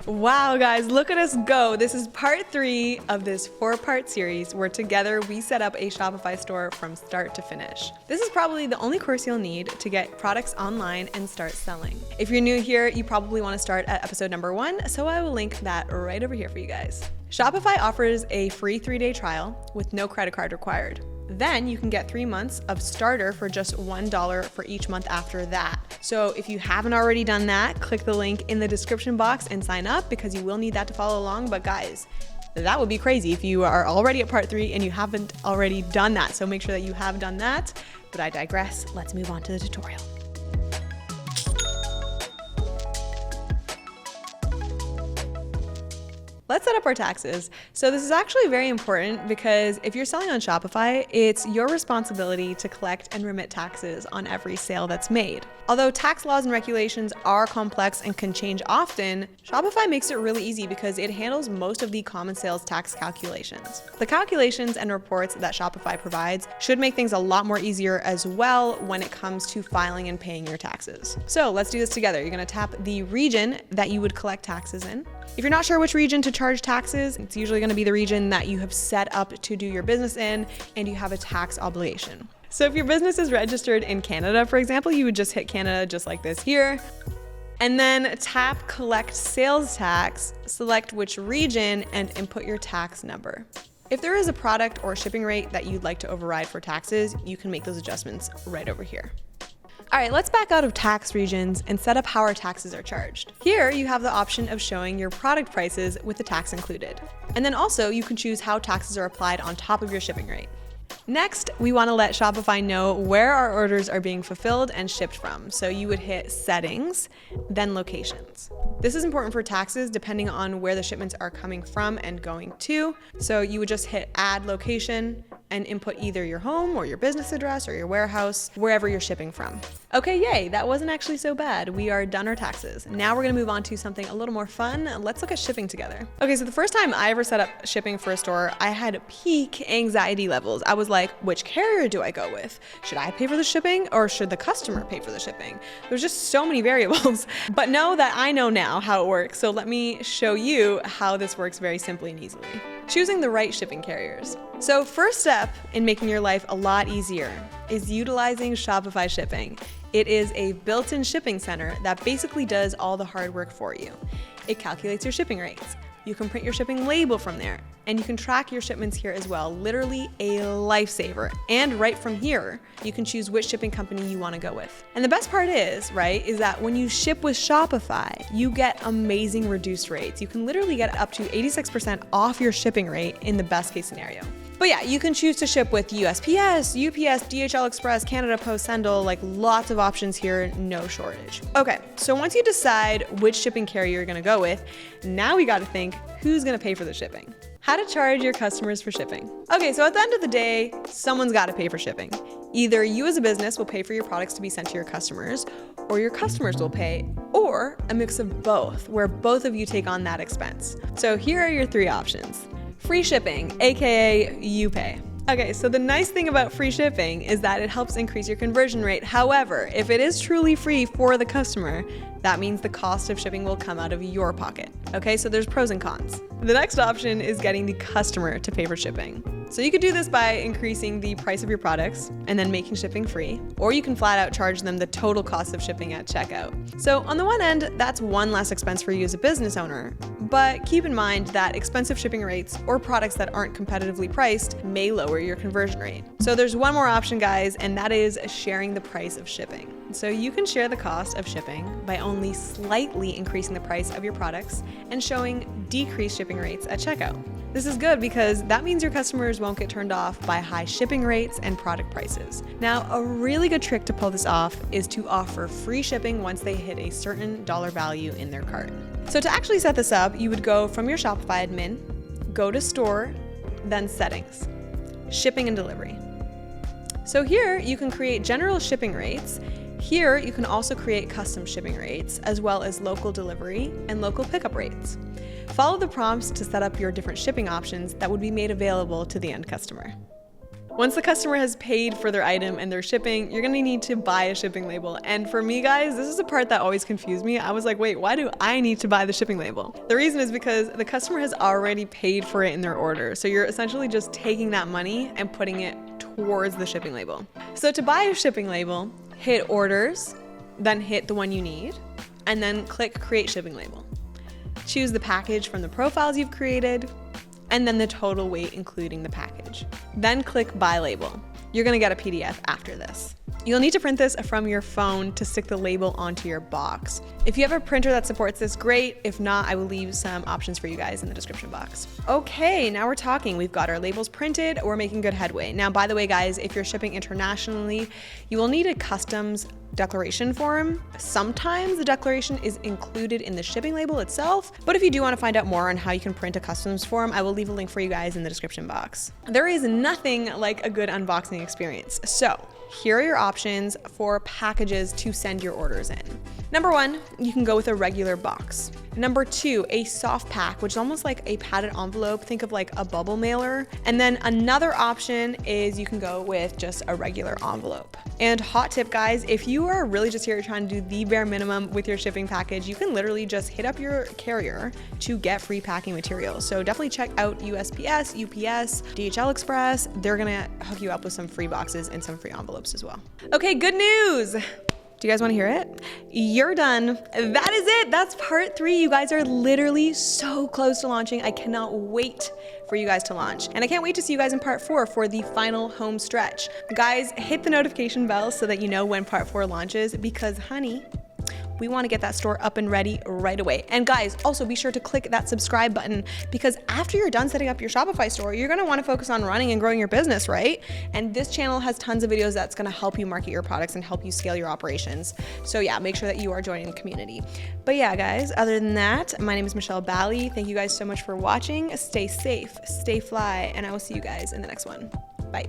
Wow, guys, look at us go. This is part 3 of this 4-part series where together we set up a Shopify store from start to finish. This is probably the only course you'll need to get products online and start selling. If you're new here, you probably want to start at episode number 1, so I will link that right over here for you guys. Shopify offers a free 3-day trial with no credit card required. Then you can get 3 months of starter for just $1 for each month after that. So if you haven't already done that, click the link in the description box and sign up because you will need that to follow along. But guys, that would be crazy if you are already at part 3 and you haven't already done that. So make sure that you have done that. But I digress. Let's move on to the tutorial. Let's set up our taxes. So this is actually very important because if you're selling on Shopify, it's your responsibility to collect and remit taxes on every sale that's made. Although tax laws and regulations are complex and can change often, Shopify makes it really easy because it handles most of the common sales tax calculations. The calculations and reports that Shopify provides should make things a lot more easier as well when it comes to filing and paying your taxes. So let's do this together. You're gonna tap the region that you would collect taxes in. If you're not sure which region to charge taxes, it's usually going to be the region that you have set up to do your business in and you have a tax obligation. So if your business is registered in Canada, for example, you would just hit Canada just like this here. And then tap collect sales tax, select which region and input your tax number. If there is a product or shipping rate that you'd like to override for taxes, you can make those adjustments right over here. All right, let's back out of tax regions and set up how our taxes are charged. Here, you have the option of showing your product prices with the tax included. And then also, you can choose how taxes are applied on top of your shipping rate. Next, we want to let Shopify know where our orders are being fulfilled and shipped from. So you would hit settings, then locations. This is important for taxes depending on where the shipments are coming from and going to. So you would just hit add location and input either your home or your business address or your warehouse, wherever you're shipping from. Okay, yay, that wasn't actually so bad. We are done our taxes. Now we're gonna move on to something a little more fun. Let's look at shipping together. Okay, so the first time I ever set up shipping for a store, I had peak anxiety levels. I was like, which carrier do I go with? Should I pay for the shipping or should the customer pay for the shipping? There's just so many variables. But know that I know now how it works, so let me show you how this works very simply and easily. Choosing the right shipping carriers. So first step in making your life a lot easier is utilizing Shopify Shipping. It is a built-in shipping center that basically does all the hard work for you. It calculates your shipping rates. You can print your shipping label from there, and you can track your shipments here as well. Literally a lifesaver. And right from here, you can choose which shipping company you want to go with. And the best part is that when you ship with Shopify, you get amazing reduced rates. You can literally get up to 86% off your shipping rate in the best case scenario. But yeah, you can choose to ship with USPS, UPS, DHL Express, Canada Post, Sendle, like lots of options here, no shortage. Okay, so once you decide which shipping carrier you're gonna go with, now we gotta think, who's gonna pay for the shipping? How to charge your customers for shipping. Okay, so at the end of the day, someone's gotta pay for shipping. Either you as a business will pay for your products to be sent to your customers, or your customers will pay, or a mix of both, where both of you take on that expense. So here are your 3 options. Free shipping, aka you pay. Okay, so the nice thing about free shipping is that it helps increase your conversion rate. However, if it is truly free for the customer, that means the cost of shipping will come out of your pocket. Okay, so there's pros and cons. The next option is getting the customer to pay for shipping. So you could do this by increasing the price of your products and then making shipping free, or you can flat out charge them the total cost of shipping at checkout. So on the one end, that's one less expense for you as a business owner, but keep in mind that expensive shipping rates or products that aren't competitively priced may lower your conversion rate. So there's one more option, guys, and that is sharing the price of shipping. So you can share the cost of shipping by only slightly increasing the price of your products and showing decreased shipping rates at checkout. This is good because that means your customers won't get turned off by high shipping rates and product prices. Now, a really good trick to pull this off is to offer free shipping once they hit a certain dollar value in their cart. So to actually set this up, you would go from your Shopify admin, go to store, then settings, shipping and delivery. So here you can create general shipping rates. Here you can also create custom shipping rates as well as local delivery and local pickup rates. Follow the prompts to set up your different shipping options that would be made available to the end customer. Once the customer has paid for their item and their shipping, you're gonna need to buy a shipping label. And for me, guys, this is the part that always confused me. I was like, wait, why do I need to buy the shipping label? The reason is because the customer has already paid for it in their order. So you're essentially just taking that money and putting it towards the shipping label. So to buy a shipping label, hit orders, then hit the one you need, and then click create shipping label. Choose the package from the profiles you've created, and then the total weight including the package. Then click buy label. You're gonna get a PDF after this. You'll need to print this from your phone to stick the label onto your box. If you have a printer that supports this, great. If not, I will leave some options for you guys in the description box. Okay, now we're talking. We've got our labels printed. We're making good headway. Now, by the way, guys, if you're shipping internationally, you will need a customs declaration form. Sometimes the declaration is included in the shipping label itself, but if you do want to find out more on how you can print a customs form, I will leave a link for you guys in the description box. There is nothing like a good unboxing experience. So here are your options for packages to send your orders in. Number one, you can go with a regular box. Number two, a soft pack, which is almost like a padded envelope. Think of like a bubble mailer. And then another option is you can go with just a regular envelope. And hot tip, guys, if you are really just here trying to do the bare minimum with your shipping package, you can literally just hit up your carrier to get free packing materials. So definitely check out USPS, UPS, DHL Express. They're gonna hook you up with some free boxes and some free envelopes as well. Okay, good news. Do you guys want to hear it? You're done. That is it. That's part 3. You guys are literally so close to launching. I cannot wait for you guys to launch. And I can't wait to see you guys in part 4 for the final home stretch. Guys, hit the notification bell so that you know when part 4 launches because, honey, we want to get that store up and ready right away. And guys, also be sure to click that subscribe button because after you're done setting up your Shopify store, you're going to want to focus on running and growing your business, right? And this channel has tons of videos that's going to help you market your products and help you scale your operations. So yeah, make sure that you are joining the community. But yeah, guys, other than that, my name is Michelle Bally. Thank you guys so much for watching. Stay safe, stay fly, and I will see you guys in the next one. Bye.